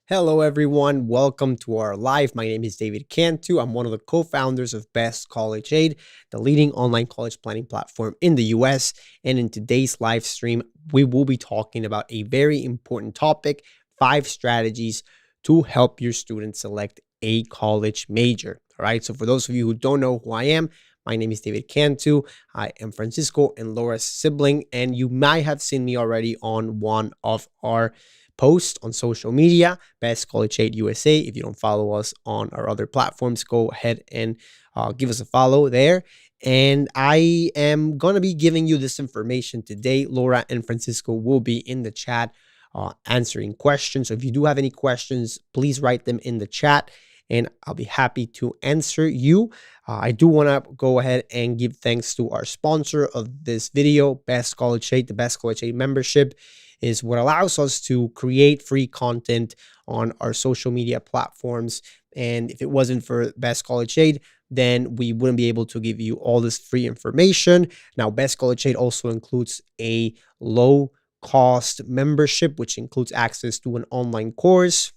Hello, everyone. Welcome to our live. My name is David Cantu. I'm one of the co-founders of Best College Aid, the leading online college planning platform in the US. And in today's live stream, we will be talking about a very important topic, 5 strategies to help your students select a college major. All right. So for those of you who don't know who I am, my name is David Cantu. I am Francisco and Laura's sibling, and you might have seen me already on one of our post on social media, Best College Aid USA. If you don't follow us on our other platforms, go ahead and give us a follow there. And I am going to be giving you this information today. Laura and Francisco will be in the chat answering questions. So if you do have any questions, please write them in the chat and I'll be happy to answer you. I do want to go ahead and give thanks to our sponsor of this video, Best College Aid. The Best College Aid membership is what allows us to create free content on our social media platforms. And if it wasn't for Best College Aid, then we wouldn't be able to give you all this free information. Now, Best College Aid also includes a low cost membership, which includes access to an online course,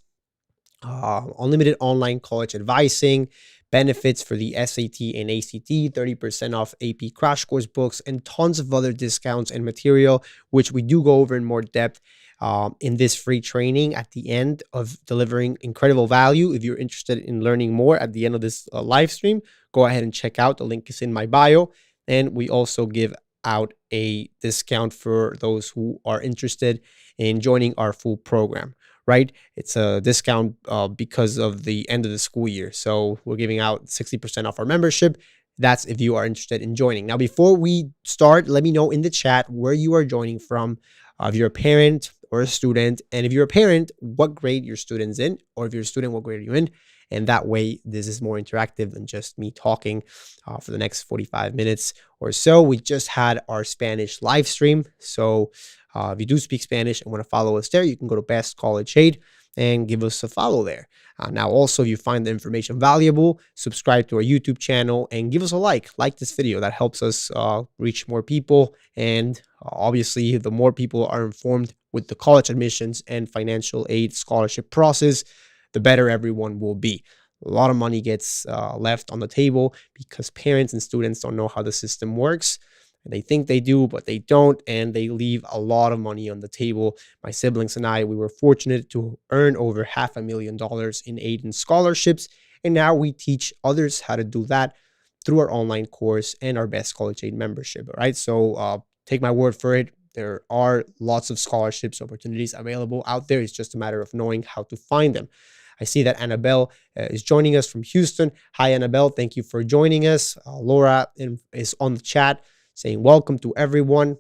unlimited online college advising, benefits for the SAT and ACT, 30% off AP crash course books, and tons of other discounts and material, which we do go over in more depth in this free training at the end of delivering incredible value. If you're interested in learning more at the end of this live stream, go ahead and check out. The link is in my bio. And we also give out a discount for those who are interested in joining our full program. Right? It's a discount because of the end of the school year. So we're giving out 60% off our membership. That's if you are interested in joining. Now, before we start, let me know in the chat where you are joining from, if you're a parent or a student. And if you're a parent, what grade your student's in, or if you're a student, what grade are you in? And that way, this is more interactive than just me talking for the next 45 minutes or so. We just had our Spanish live stream. So if you do speak Spanish and want to follow us there, you can go to Best College Aid and give us a follow there. Now, also, if you find the information valuable, subscribe to our YouTube channel and give us a like. Like this video. That helps us reach more people. And obviously, the more people are informed with the college admissions and financial aid scholarship process, the better everyone will be. A lot of money gets left on the table because parents and students don't know how the system works. They think they do, but they don't, and they leave a lot of money on the table. My siblings and I, we were fortunate to earn over $500,000 in aid and scholarships, and now we teach others how to do that through our online course and our Best College Aid membership. All right, so take my word for it. There are lots of scholarships opportunities available out there. It's just a matter of knowing how to find them. I see that Annabelle is joining us from Houston. Hi, Annabelle. Thank you for joining us. Laura is on the chat saying welcome to everyone.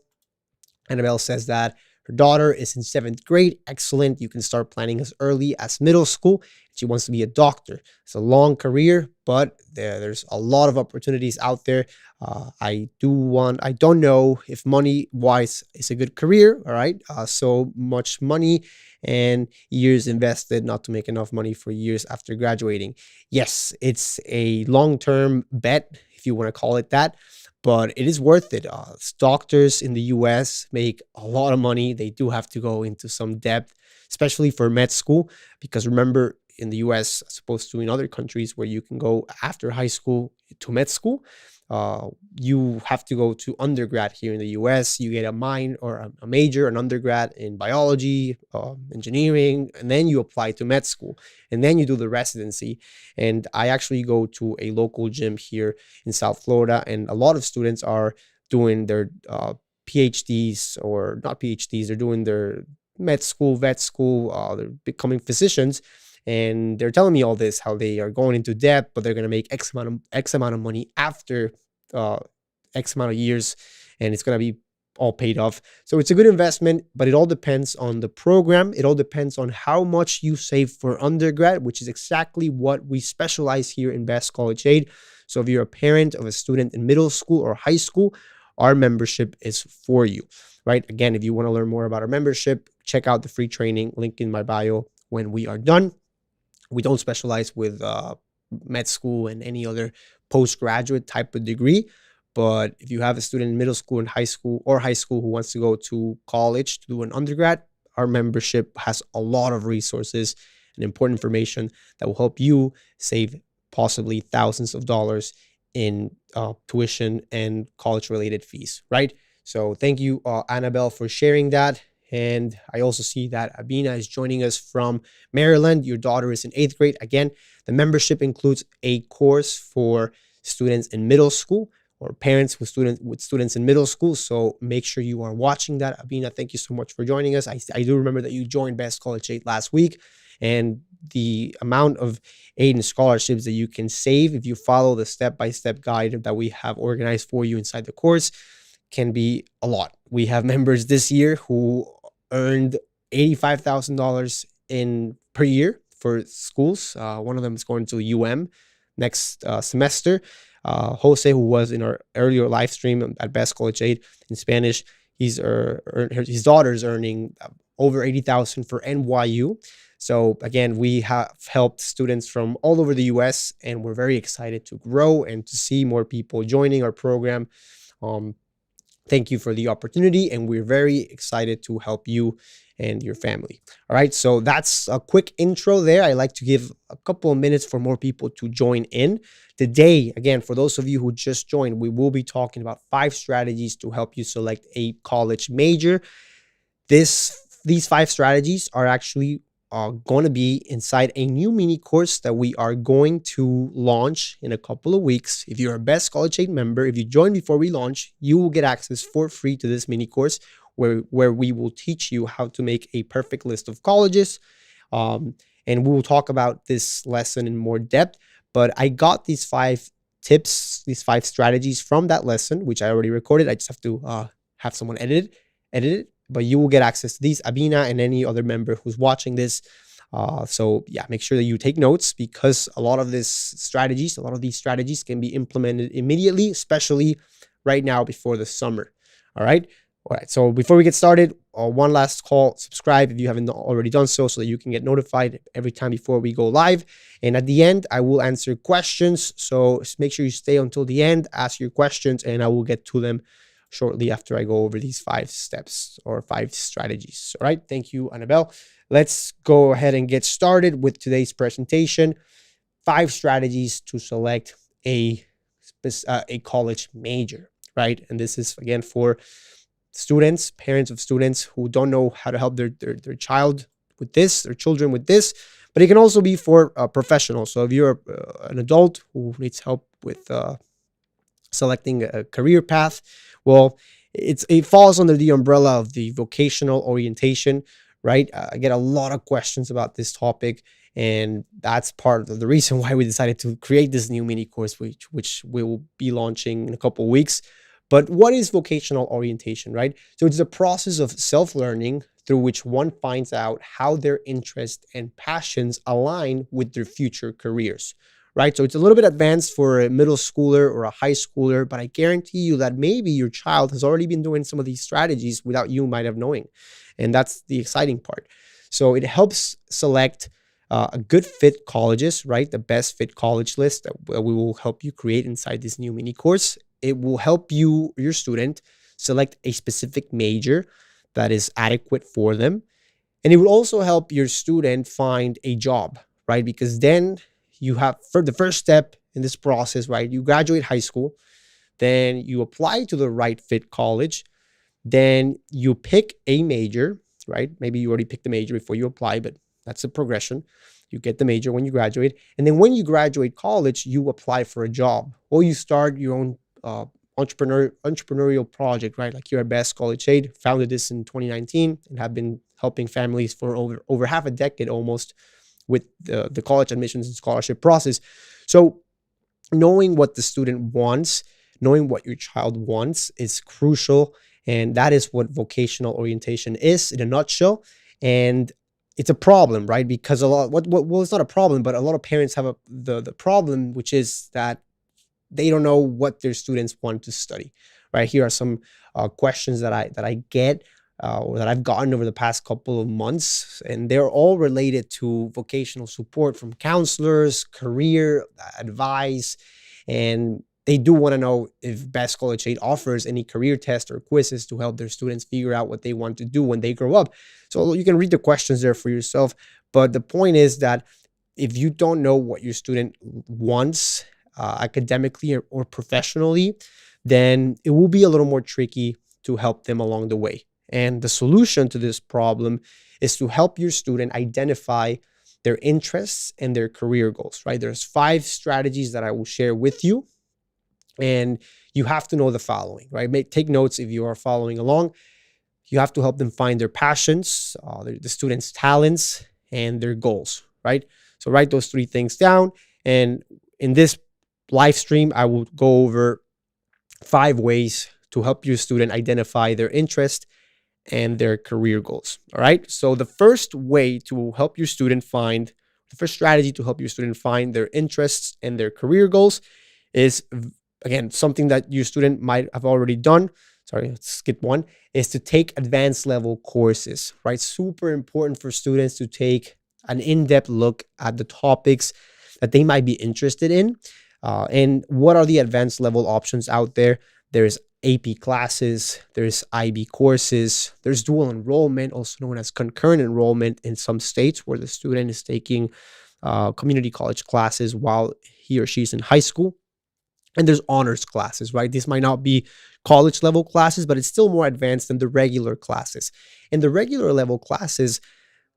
Annabelle says that her daughter is in 7th grade. Excellent. You can start planning as early as middle school. She wants to be a doctor. It's a long career, but there's a lot of opportunities out there. I don't know if money-wise is a good career, all right? So much money and years invested not to make enough money for years after graduating. Yes, it's a long-term bet, if you want to call it that, but it is worth it. Doctors in the US make a lot of money. They do have to go into some depth, especially for med school, because remember, in the US, as opposed to in other countries where you can go after high school to med school, you have to go to undergrad here in the US. You get a minor or a major, an undergrad in biology, engineering, and then you apply to med school, and then you do the residency. And I actually go to a local gym here in South Florida, and a lot of students are doing their PhDs, or not PhDs, they're doing their med school, vet school, they're becoming physicians. And they're telling me all this, how they are going into debt, but they're going to make X amount of money after X amount of years, and it's going to be all paid off. So it's a good investment, but it all depends on the program. It all depends on how much you save for undergrad, which is exactly what we specialize here in Best College Aid. So if you're a parent of a student in middle school or high school, our membership is for you, right? Again, if you want to learn more about our membership, check out the free training, link in my bio when we are done. We don't specialize with med school and any other postgraduate type of degree. But if you have a student in middle school and high school who wants to go to college to do an undergrad, our membership has a lot of resources and important information that will help you save possibly thousands of dollars in tuition and college related fees, right? So thank you, Annabelle, for sharing that. And I also see that Abina is joining us from Maryland. Your daughter is in 8th grade. Again, the membership includes a course for students in middle school or parents with students in middle school. So make sure you are watching that. Abina, thank you so much for joining us. I do remember that you joined Best College Aid last week, and the amount of aid and scholarships that you can save if you follow the step-by-step guide that we have organized for you inside the course can be a lot. We have members this year who earned $85,000 in per year for schools. One of them is going to next semester. Jose, who was in our earlier live stream at Best College Aid in Spanish, his daughter's earning over 80,000 for NYU. So again, we have helped students from all over the US, and we're very excited to grow and to see more people joining our program. Thank you for the opportunity, and we're very excited to help you and your family. All right, so that's a quick intro there. I like to give a couple of minutes for more people to join in. Today, again, for those of you who just joined, we will be talking about 5 strategies to help you select a college major. These 5 strategies are actually going to be inside a new mini course that we are going to launch in a couple of weeks. If you're a Best College Aid member, if you join before we launch, you will get access for free to this mini course where we will teach you how to make a perfect list of colleges. And we will talk about this lesson in more depth. But I got these 5 tips, these 5 strategies from that lesson, which I already recorded. I just have to have someone edit it. But you will get access to these, Abina and any other member who's watching this. So yeah, make sure that you take notes, because a lot of these strategies can be implemented immediately, especially right now before the summer. All right. So before we get started, one last call: subscribe if you haven't already done so that you can get notified every time before we go live. And at the end, I will answer questions. So make sure you stay until the end, ask your questions, and I will get to them shortly after I go over these 5 steps or 5 strategies. All right. Thank you, Annabelle. Let's go ahead and get started with today's presentation. 5 strategies to select a college major, right? And this is, again, for students, parents of students who don't know how to help their child with this, their children with this, but it can also be for professionals. So if you're an adult who needs help with selecting a career path, well, it falls under the umbrella of the vocational orientation, right? I get a lot of questions about this topic, and that's part of the reason why we decided to create this new mini course, which we will be launching in a couple of weeks. But what is vocational orientation, right? So it's a process of self-learning through which one finds out how their interests and passions align with their future careers, right? So it's a little bit advanced for a middle schooler or a high schooler, but I guarantee you that maybe your child has already been doing some of these strategies without you might have knowing. And that's the exciting part. So it helps select a good fit colleges, right? The best fit college list that we will help you create inside this new mini course. It will help your student select a specific major that is adequate for them. And it will also help your student find a job, right? Because then you have, for the first step in this process, right? You graduate high school, then you apply to the right fit college, then you pick a major, right? Maybe you already picked the major before you apply, but that's a progression. You get the major when you graduate. And then when you graduate college, you apply for a job, or you start your own entrepreneurial project, right? Like you're at Best College Aid, founded this in 2019 and have been helping families for over half a decade almost with the college admissions and scholarship process. So knowing what the student wants, knowing what your child wants is crucial. And that is what vocational orientation is in a nutshell. And it's a problem, right? Because well, it's not a problem, but a lot of parents have the problem, which is that they don't know what their students want to study, right? Here are some questions that I get or that I've gotten over the past couple of months, and they're all related to vocational support from counselors, career advice, and they do want to know if Best College Aid offers any career tests or quizzes to help their students figure out what they want to do when they grow up. So you can read the questions there for yourself. But the point is that if you don't know what your student wants academically or professionally, then it will be a little more tricky to help them along the way. And the solution to this problem is to help your student identify their interests and their career goals, right? There's 5 strategies that I will share with you, and you have to know the following, right? Take notes if you are following along. You have to help them find their passions, the students' talents, and their goals, right? So write those 3 things down. And in this live stream, I will go over 5 ways to help your student identify their interest and their career goals. All right. So the first way to help your student find, the first strategy to help your student find their interests and their career goals is, again, something that your student might have already done. Sorry, let's skip one, is to take advanced level courses, right? Super important for students to take an in-depth look at the topics that they might be interested in. And what are the advanced level options out there? There's AP classes, there's IB courses, there's dual enrollment, also known as concurrent enrollment in some states, where the student is taking community college classes while he or she's in high school. And there's honors classes, right? These might not be college level classes, but it's still more advanced than the regular classes. And the regular level classes,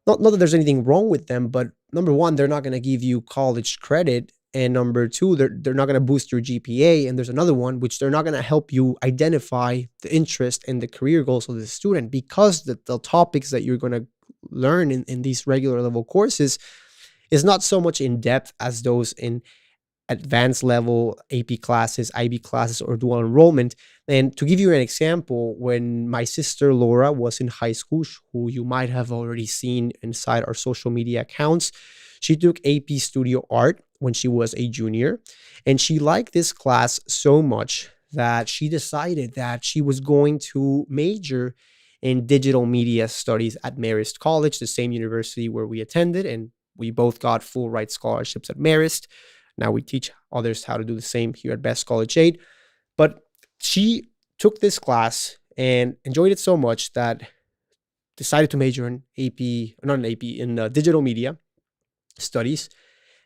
not that there's anything wrong with them, but number one, they're not going to give you college credit. And number two, they're not going to boost your GPA. And there's another one, which they're not going to help you identify the interest and the career goals of the student, because the topics that you're going to learn in these regular level courses is not so much in depth as those in advanced level AP classes, IB classes, or dual enrollment. And to give you an example, when my sister Laura was in high school, who you might have already seen inside our social media accounts, she took AP Studio Art when she was a junior. And she liked this class so much that she decided that she was going to major in digital media studies at Marist College, the same university where we attended. And we both got full ride scholarships at Marist. Now we teach others how to do the same here at Best College Aid. But she took this class and enjoyed it so much that decided to major in AP, not in AP, in digital media studies.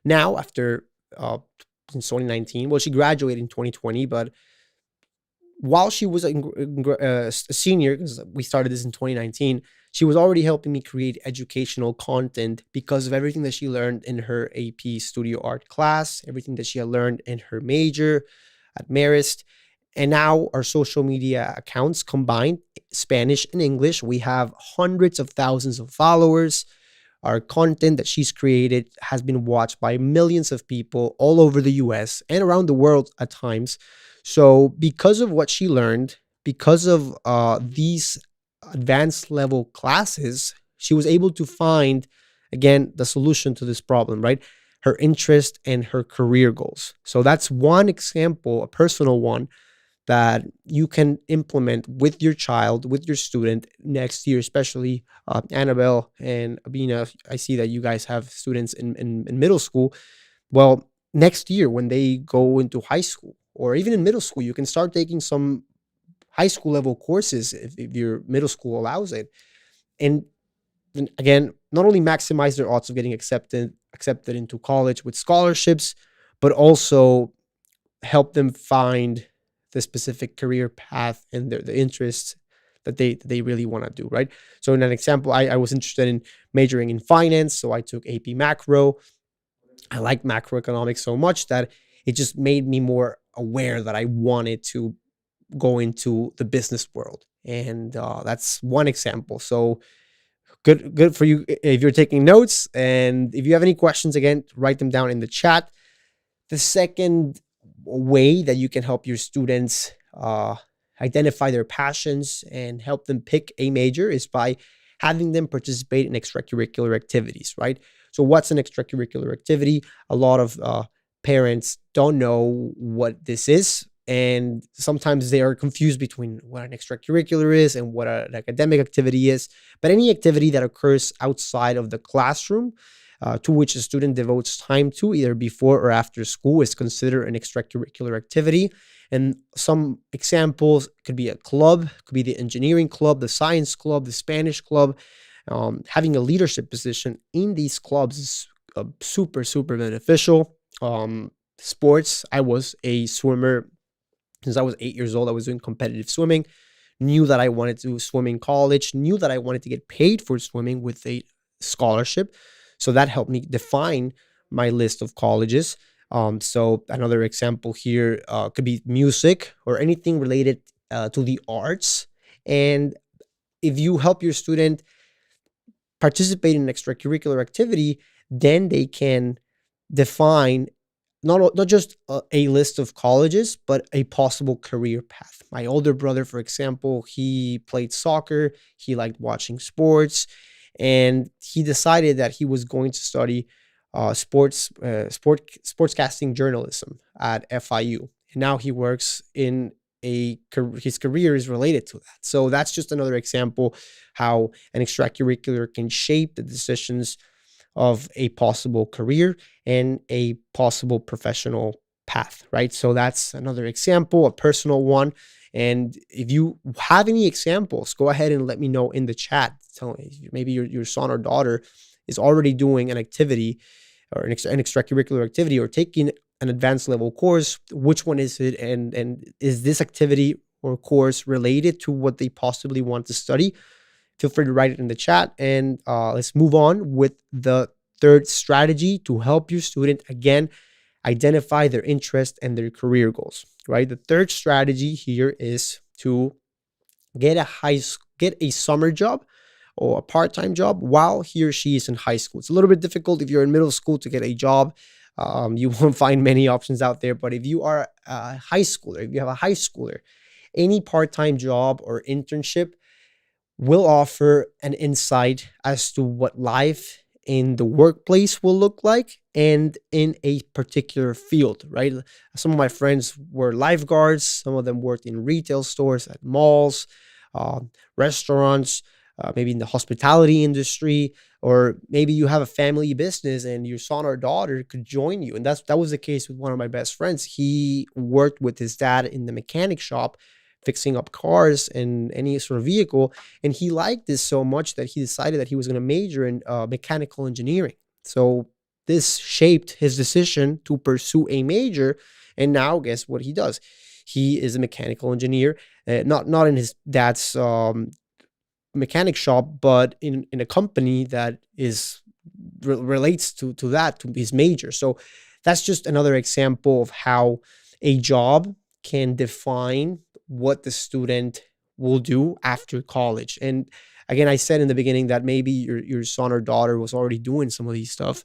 Now, after in 2019, well, she graduated in 2020, but while she was a senior, because we started this in 2019, she was already helping me create educational content because of everything that she learned in her AP Studio Art class, everything that she had learned in her major at Marist. And now our social media accounts combined, Spanish and English, we have hundreds of thousands of followers. Our content that she's created has been watched by millions of people all over the US and around the world at times. So because of what she learned, because of these advanced level classes, she was able to find, again, the solution to this problem, right? Her interest and her career goals. So that's one example, a personal one, that you can implement with your child, with your student next year, especially Annabelle and Abina. I see that you guys have students in middle school. Well, next year when they go into high school, or even in middle school, you can start taking some high school level courses if your middle school allows it. And then again, not only maximize their odds of getting accepted into college with scholarships, but also help them find the specific career path and the interests that they really want to do, right? So in an example, I was interested in majoring in finance, so I took AP Macro. I like macroeconomics so much that it just made me more aware that I wanted to go into the business world. And that's one example. So good for you if you're taking notes. And if you have any questions, again, write them down in the chat. The second way that you can help your students identify their passions and help them pick a major is by having them participate in extracurricular activities, right? So what's an extracurricular activity? A lot of parents don't know what this is. And sometimes they are confused between what an extracurricular is and what an academic activity is. But any activity that occurs outside of the classroom to which a student devotes time to either before or after school is considered an extracurricular activity. And some examples could be a club, could be the engineering club, the science club, the Spanish club. Having a leadership position in these clubs is super, super beneficial. Sports, I was a swimmer since I was 8 years old. I was doing competitive swimming, knew that I wanted to swim in college, knew that I wanted to get paid for swimming with a scholarship. So that helped me define my list of colleges. So another example here could be music or anything related to the arts. And if you help your student participate in an extracurricular activity, then they can define not just a list of colleges, but a possible career path. My older brother, for example, he played soccer, he liked watching sports, and he decided that he was going to study sportscasting journalism at FIU. And now he works in his career is related to that. So that's just another example how an extracurricular can shape the decisions of a possible career and a possible professional path, right? So that's another example, a personal one. And if you have any examples, go ahead and let me know in the chat. Tell me, maybe your son or daughter is already doing an activity or an extracurricular activity or taking an advanced level course. Which one is it? And is this activity or course related to what they possibly want to study? Feel free to write it in the chat. And let's move on with the third strategy to help your student, again, identify their interest and their career goals, right? The third strategy here is to get a summer job or a part-time job while he or she is in high school. It's a little bit difficult if you're in middle school to get a job. You won't find many options out there. But if you are a high schooler, if you have a high schooler, any part-time job or internship will offer an insight as to what life in the workplace will look like and in a particular field, right? Some of my friends were lifeguards. Some of them worked in retail stores, at malls, restaurants, maybe in the hospitality industry, or maybe you have a family business and your son or daughter could join you. And that was the case with one of my best friends. He worked with his dad in the mechanic shop, fixing up cars and any sort of vehicle. And he liked this so much that he decided that he was going to major in mechanical engineering. So this shaped his decision to pursue a major. And now guess what he does? He is a mechanical engineer, not in his dad's mechanic shop, but in a company that is relates to his major. So that's just another example of how a job can define what the student will do after college. And again, I said in the beginning that maybe your son or daughter was already doing some of these stuff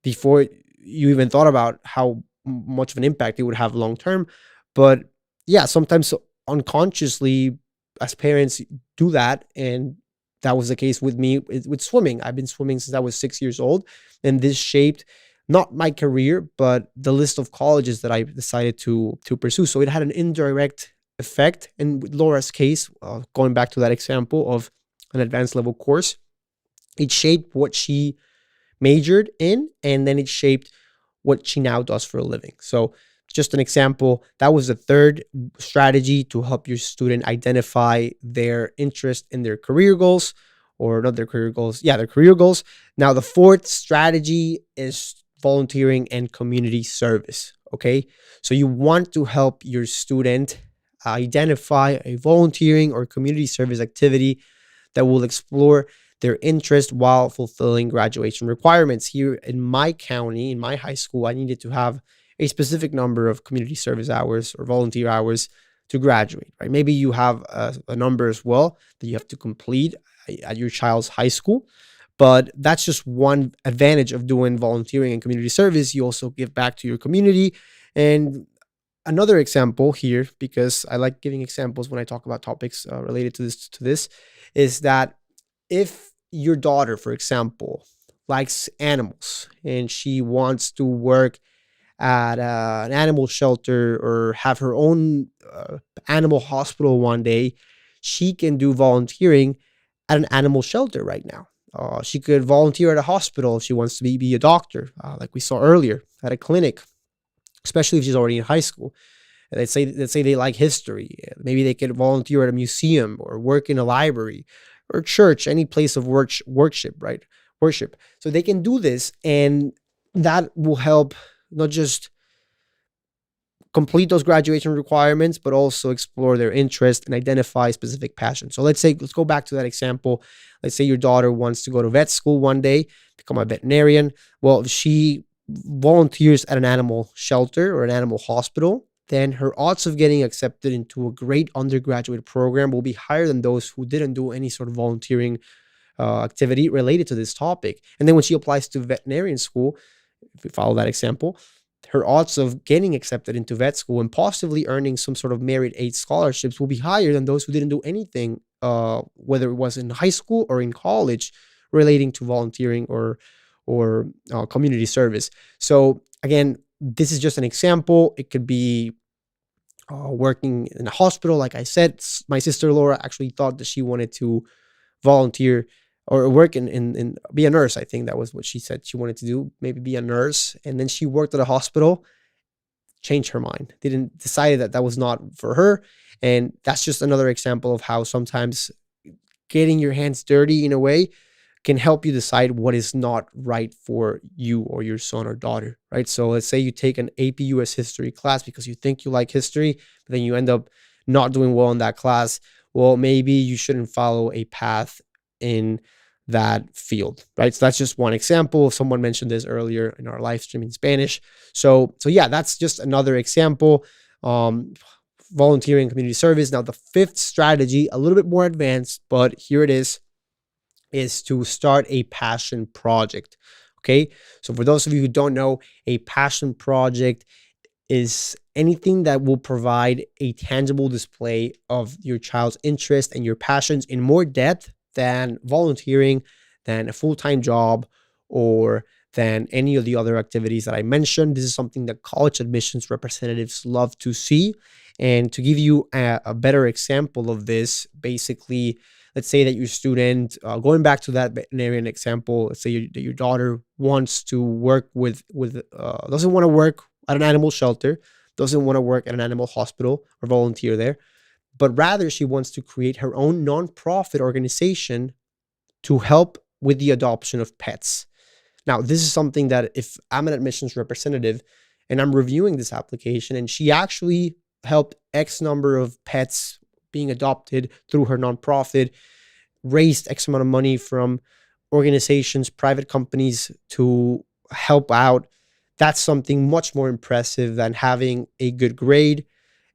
before you even thought about how much of an impact it would have long term. But yeah, sometimes unconsciously as parents do that. And that was the case with me with swimming. I've been swimming since I was 6 years old, and this shaped not my career, but the list of colleges that I decided to pursue. So it had an indirect effect. And with Laura's case, going back to that example of an advanced level course, it shaped what she majored in, and then it shaped what she now does for a living. So just an example, that was the third strategy to help your student identify their interest in their career goals, or not their career goals. Yeah, their career goals. Now, the fourth strategy is volunteering and community service. Okay. So you want to help your student identify a volunteering or community service activity that will explore their interest while fulfilling graduation requirements. Here in my county, in my high school, I needed to have a specific number of community service hours or volunteer hours to graduate, right? Maybe you have a number as well that you have to complete at your child's high school, but that's just one advantage of doing volunteering and community service. You also give back to your community. And another example here, because I like giving examples when I talk about topics related to this, is that if your daughter, for example, likes animals and she wants to work at an animal shelter or have her own animal hospital one day, she can do volunteering at an animal shelter right now. She could volunteer at a hospital if she wants to be a doctor, like we saw earlier, at a clinic, especially if she's already in high school. Let's say they like history. Maybe they could volunteer at a museum or work in a library or church, any place of worship, right? Worship. So they can do this, and that will help not just complete those graduation requirements, but also explore their interest and identify specific passions. So let's go back to that example. Let's say your daughter wants to go to vet school one day, become a veterinarian. Well, if she volunteers at an animal shelter or an animal hospital, then her odds of getting accepted into a great undergraduate program will be higher than those who didn't do any sort of volunteering activity related to this topic. And then when she applies to veterinarian school, if we follow that example, her odds of getting accepted into vet school and possibly earning some sort of merit aid scholarships will be higher than those who didn't do anything, whether it was in high school or in college, relating to volunteering or community service. So again, this is just an example. It could be working in a hospital. Like I said, my sister Laura actually thought that she wanted to volunteer or work in be a nurse. I think that was what she said she wanted to do, maybe be a nurse. And then she worked at a hospital, changed her mind, didn't decide that that was not for her. And that's just another example of how sometimes getting your hands dirty in a way can help you decide what is not right for you or your son or daughter, right? So let's say you take an AP US history class because you think you like history, but then you end up not doing well in that class. Well, maybe you shouldn't follow a path in that field, right? So that's just one example. Someone mentioned this earlier in our live stream in Spanish. So yeah, that's just another example. Volunteering, community service. Now, the fifth strategy, a little bit more advanced, but here it is to start a passion project. Okay. So for those of you who don't know, a passion project is anything that will provide a tangible display of your child's interest and your passions in more depth than volunteering, than a full-time job, or than any of the other activities that I mentioned. This is something that college admissions representatives love to see. And to give you a better example of this, basically, let's say that your student, going back to that veterinarian example, let's say that your daughter wants to work doesn't want to work at an animal shelter, doesn't want to work at an animal hospital or volunteer there, but rather she wants to create her own nonprofit organization to help with the adoption of pets. Now, this is something that if I'm an admissions representative and I'm reviewing this application and she actually helped X number of pets being adopted through her nonprofit, raised X amount of money from organizations, private companies to help out, that's something much more impressive than having a good grade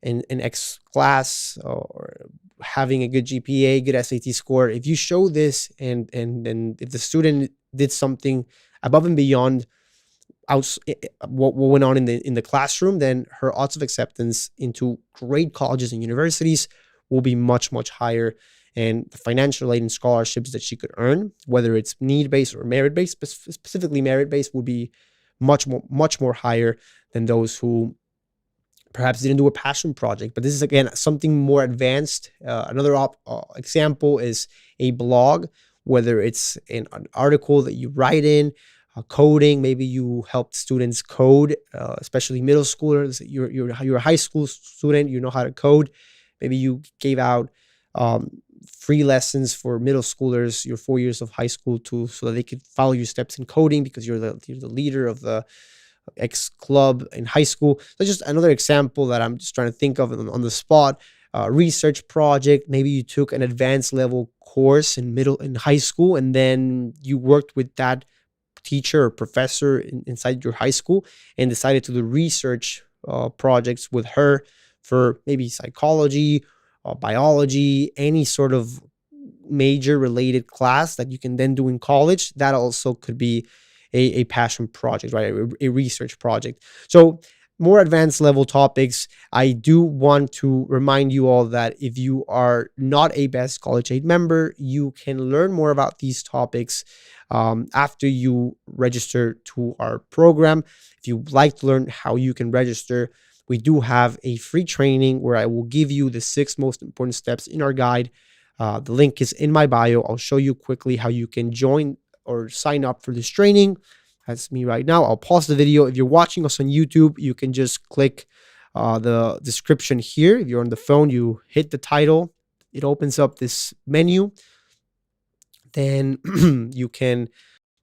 in X class or having a good GPA, good SAT score. If you show this and if the student did something above and beyond what went on in the classroom, then her odds of acceptance into great colleges and universities will be much, much higher. And the financial aid and scholarships that she could earn, whether it's need-based or merit-based, specifically merit-based, would be much more higher than those who perhaps didn't do a passion project. But this is, again, something more advanced. Another example is a blog, whether it's an article that you write in, coding. Maybe you help students code, especially middle schoolers. You're a high school student, you know how to code. Maybe you gave out free lessons for middle schoolers, your 4 years of high school, so that they could follow your steps in coding because you're the leader of the X club in high school. So just another example that I'm just trying to think of on the spot. Research project. Maybe you took an advanced level course in high school, and then you worked with that teacher or professor inside your high school and decided to do research projects with her for maybe psychology, biology, any sort of major related class that you can then do in college. That also could be a passion project, right? A research project. So more advanced level topics. I do want to remind you all that if you are not a Best College Aid member, you can learn more about these topics after you register to our program. If you'd like to learn how you can register, we do have a free training where I will give you the 6 most important steps in our guide The link is in my bio. I'll show you quickly how you can join or sign up for this training. That's me right now. I'll pause the video. If you're watching us on YouTube, you can just click the description here. If you're on the phone, you hit the title. It opens up this menu. Then you can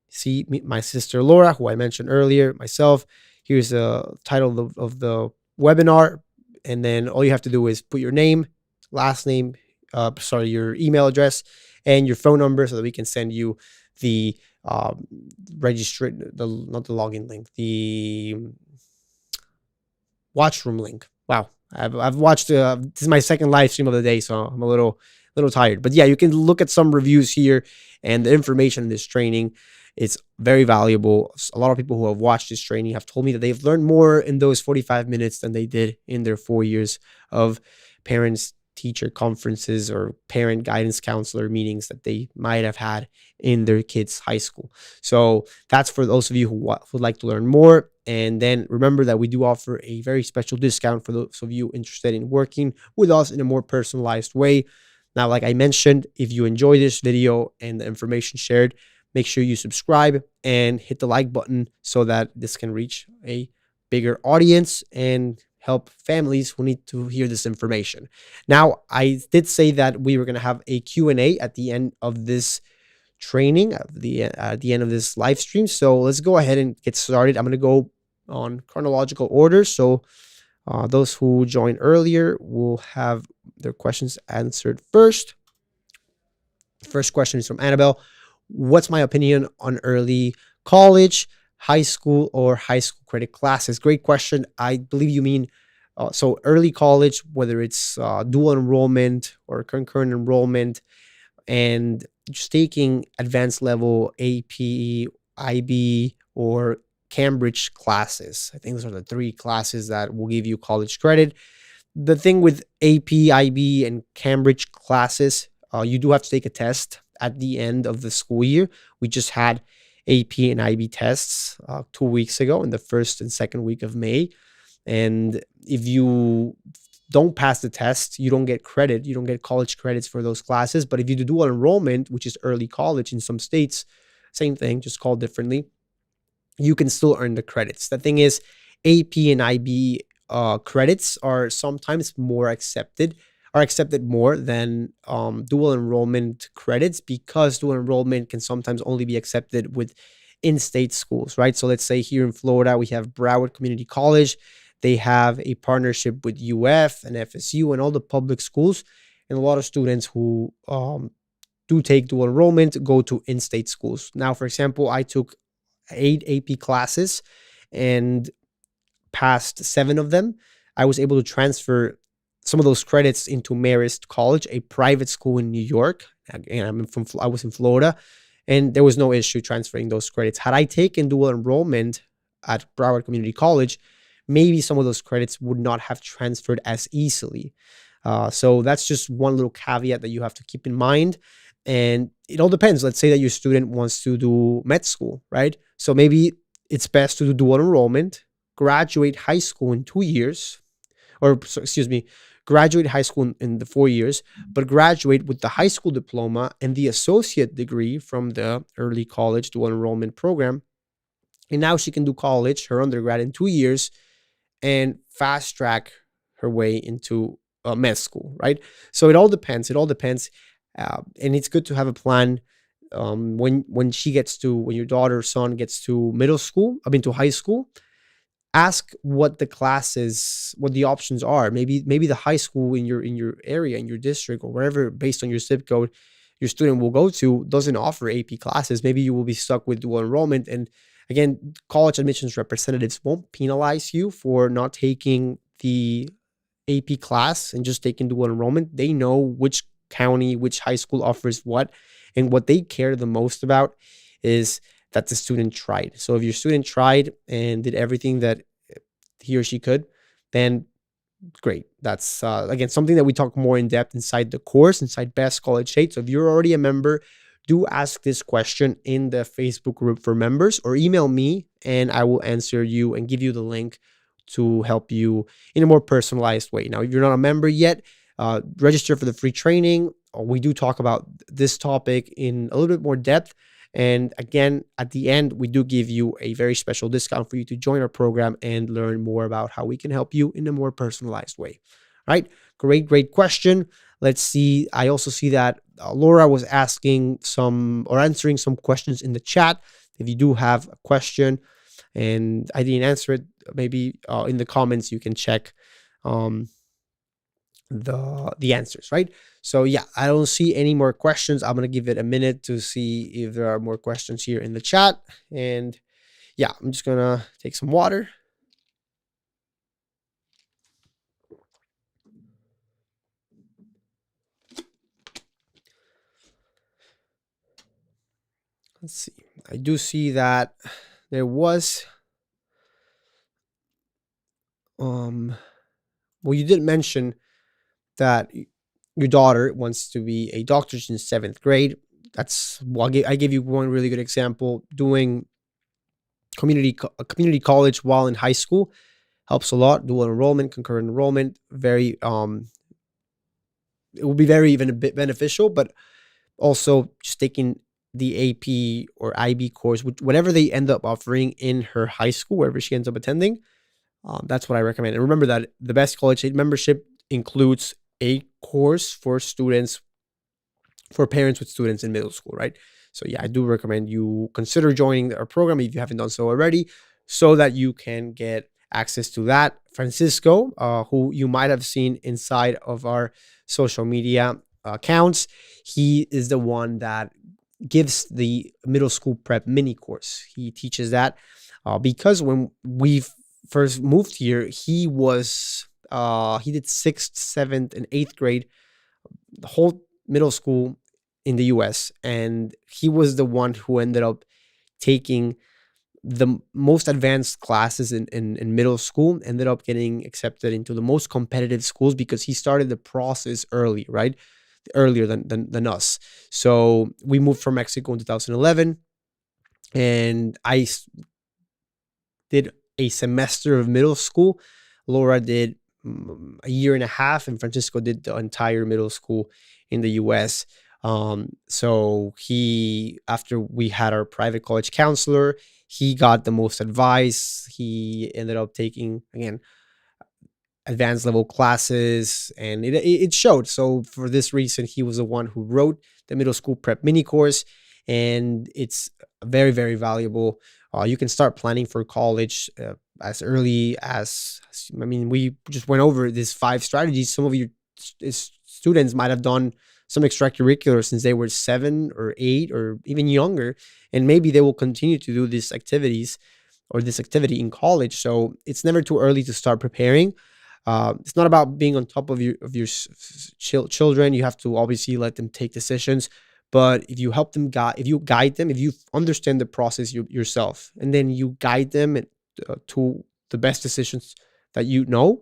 see my sister Laura, who I mentioned earlier, myself. Here's the title of the webinar. And then all you have to do is put your name, last name, your email address and your phone number so that we can send you the not the login link, the watchroom link. Wow. I've watched, this is my second live stream of the day, so I'm a little tired. But yeah, you can look at some reviews here and the information in this training. It's very valuable. A lot of people who have watched this training have told me that they've learned more in those 45 minutes than they did in their 4 years of parents teacher conferences or parent guidance counselor meetings that they might have had in their kids' high school. So that's for those of you who would like to learn more. And then remember that we do offer a very special discount for those of you interested in working with us in a more personalized way. Now, like I mentioned, if you enjoy this video and the information shared, make sure you subscribe and hit the like button so that this can reach a bigger audience and help families who need to hear this information. Now, I did say that we were going to have a Q&A at the end of this training, at the end of this live stream. So let's go ahead and get started. I'm going to go on chronological order. So those who joined earlier will have their questions answered first. The first question is from Annabelle. What's my opinion on early college, high school, or high school credit classes? Great question. I believe you mean so early college, whether it's dual enrollment or concurrent enrollment, and just taking advanced level AP, IB, or Cambridge classes. I think those are the 3 classes that will give you college credit. The thing with AP, IB, and Cambridge classes, you do have to take a test at the end of the school year. We just had AP and IB tests 2 weeks ago in the first and second week of May. And if you don't pass the test, you don't get credit. You don't get college credits for those classes. But if you do dual enrollment, which is early college in some states, same thing, just called differently, you can still earn the credits. The thing is, AP and IB credits are sometimes accepted more than dual enrollment credits, because dual enrollment can sometimes only be accepted with in-state schools, right? So let's say here in Florida, we have Broward Community College. They have a partnership with UF and FSU and all the public schools. And a lot of students who do take dual enrollment go to in-state schools. Now, for example, I took 8 AP classes and passed 7 of them. I was able to transfer some of those credits into Marist College, a private school in New York. Again, I was in Florida, and there was no issue transferring those credits. Had I taken dual enrollment at Broward Community College, maybe some of those credits would not have transferred as easily. So that's just one little caveat that you have to keep in mind. And it all depends. Let's say that your student wants to do med school, right? So maybe it's best to do dual enrollment, graduate high school in 2 years, graduate high school in the 4 years, but graduate with the high school diploma and the associate degree from the early college dual enrollment program. And now she can do college, her undergrad, in 2 years and fast track her way into med school, right? So it all depends. And it's good to have a plan when your daughter or son gets to to high school. Ask what the options are. Maybe the high school in your area, in your district, or wherever, based on your zip code, your student will go to doesn't offer AP classes. Maybe you will be stuck with dual enrollment. And again, college admissions representatives won't penalize you for not taking the AP class and just taking dual enrollment. They know which county, which high school offers what, and what they care the most about is that the student tried. So if your student tried and did everything that he or she could, then great. That's again something that we talk more in depth inside the course, inside Best College Aid. So if you're already a member, do ask this question in the Facebook group for members, or email me and I will answer you and give you the link to help you in a more personalized way. Now, if you're not a member yet, register for the free training. we do talk about this topic in a little bit more depth. And again, at the end, we do give you a very special discount for you to join our program and learn more about how we can help you in a more personalized way. All right. Great question. Let's see. I also see that Laura was asking some or answering some questions in the chat. If you do have a question and I didn't answer it, maybe in the comments you can check um, the answers, right? So yeah, I don't see any more questions. I'm gonna give it a minute to see if there are more questions here in the chat. And yeah, I'm just gonna take some water. Let's see. I do see that there was well, you did mention that your daughter wants to be a doctor in seventh grade. That's well, I gave you one really good example. Doing community college while in high school helps a lot. Dual enrollment, concurrent enrollment, very it will be very even a bit beneficial, but also just taking the AP or IB course, whatever they end up offering in her high school, wherever she ends up attending. That's what I recommend. And remember that the Best College Aid membership includes a course for students, for parents with students in middle school, right? So yeah, I do recommend you consider joining our program if you haven't done so already, so that you can get access to that. Francisco, who you might have seen inside of our social media accounts, he is the one that gives the middle school prep mini course. He teaches that because when we first moved here, he did sixth, seventh, and eighth grade, the whole middle school in the US. And he was the one who ended up taking the most advanced classes in middle school, ended up getting accepted into the most competitive schools because he started the process early, right? Earlier than us. So we moved from Mexico in 2011, and I did a semester of middle school. Laura did a year and a half, and Francisco did the entire middle school in the US. So he, after we had our private college counselor, he got the most advice. He ended up taking, again, advanced level classes, and it showed. So for this reason, he was the one who wrote the middle school prep mini course, and it's very, very valuable. You can start planning for college as early as, I mean, we just went over these 5 strategies. Some of your students might have done some extracurricular since they were 7 or 8 or even younger, and maybe they will continue to do these activities or this activity in college. So it's never too early to start preparing. It's not about being on top of your children. You have to obviously let them take decisions, but if you help them if you guide them, if you understand the process yourself, and then you guide them to the best decisions that you know,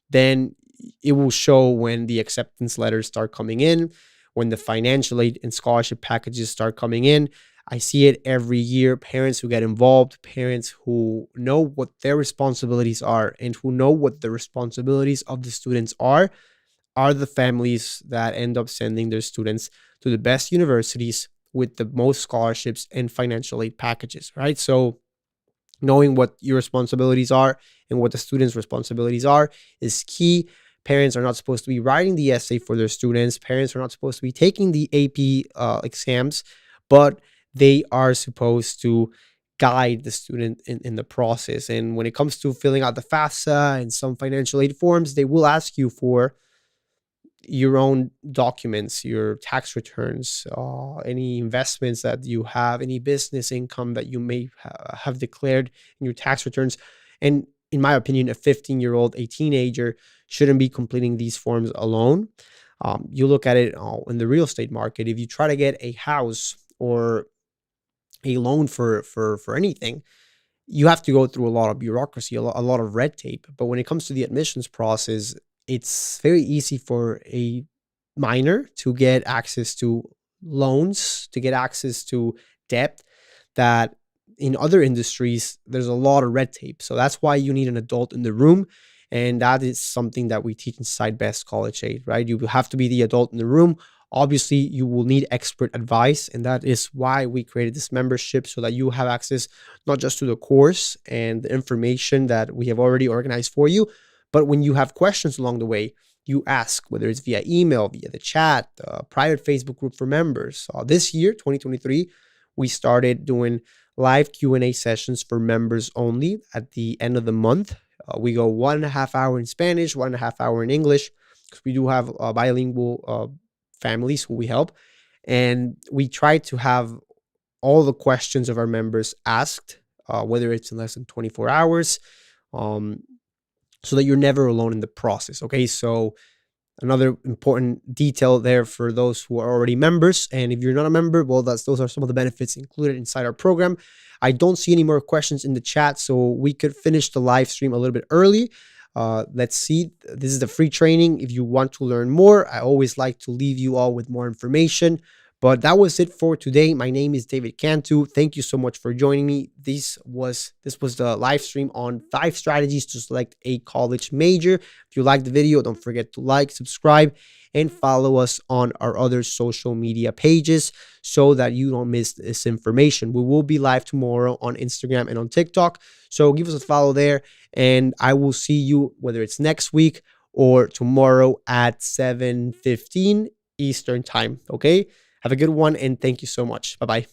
then it will show when the acceptance letters start coming in, when the financial aid and scholarship packages start coming in. I see it every year. Parents who get involved, parents who know what their responsibilities are and who know what the responsibilities of the students are the families that end up sending their students to the best universities with the most scholarships and financial aid packages, right? So knowing what your responsibilities are and what the students' responsibilities are is key. Parents are not supposed to be writing the essay for their students. Parents are not supposed to be taking the AP exams, but they are supposed to guide the student in the process. And when it comes to filling out the FAFSA and some financial aid forms, they will ask you for your own documents, your tax returns, any investments that you have, any business income that you may have declared in your tax returns. And in my opinion, a 15-year-old, a teenager, shouldn't be completing these forms alone. You look at it in the real estate market. If you try to get a house or a loan for anything, you have to go through a lot of bureaucracy, a lot of red tape. But when it comes to the admissions process, it's very easy for a minor to get access to loans, to get access to debt that in other industries, there's a lot of red tape. So that's why you need an adult in the room. And that is something that we teach inside Best College Aid, right? You have to be the adult in the room. Obviously, you will need expert advice, and that is why we created this membership, so that you have access not just to the course and the information that we have already organized for you, but when you have questions along the way, you ask, whether it's via email, via the chat, private Facebook group for members. This year, 2023, we started doing live Q&A sessions for members only at the end of the month. We go 1.5 hours in Spanish, 1.5 hours in English, because we do have bilingual families who we help. And we try to have all the questions of our members asked, whether it's in less than 24 hours, um, so that you're never alone in the process. Okay, so another important detail there for those who are already members. And if you're not a member, well, those are some of the benefits included inside our program. I don't see any more questions in the chat, so we could finish the live stream a little bit early. Let's see. This is the free training. If you want to learn more, I always like to leave you all with more information. But that was it for today. My name is David Cantu. Thank you so much for joining me. This was the live stream on 5 strategies to select a college major. If you liked the video, don't forget to like, subscribe, and follow us on our other social media pages so that you don't miss this information. We will be live tomorrow on Instagram and on TikTok. So give us a follow there, and I will see you, whether it's next week or tomorrow at 7:15 Eastern time. Okay? Have a good one, and thank you so much. Bye-bye.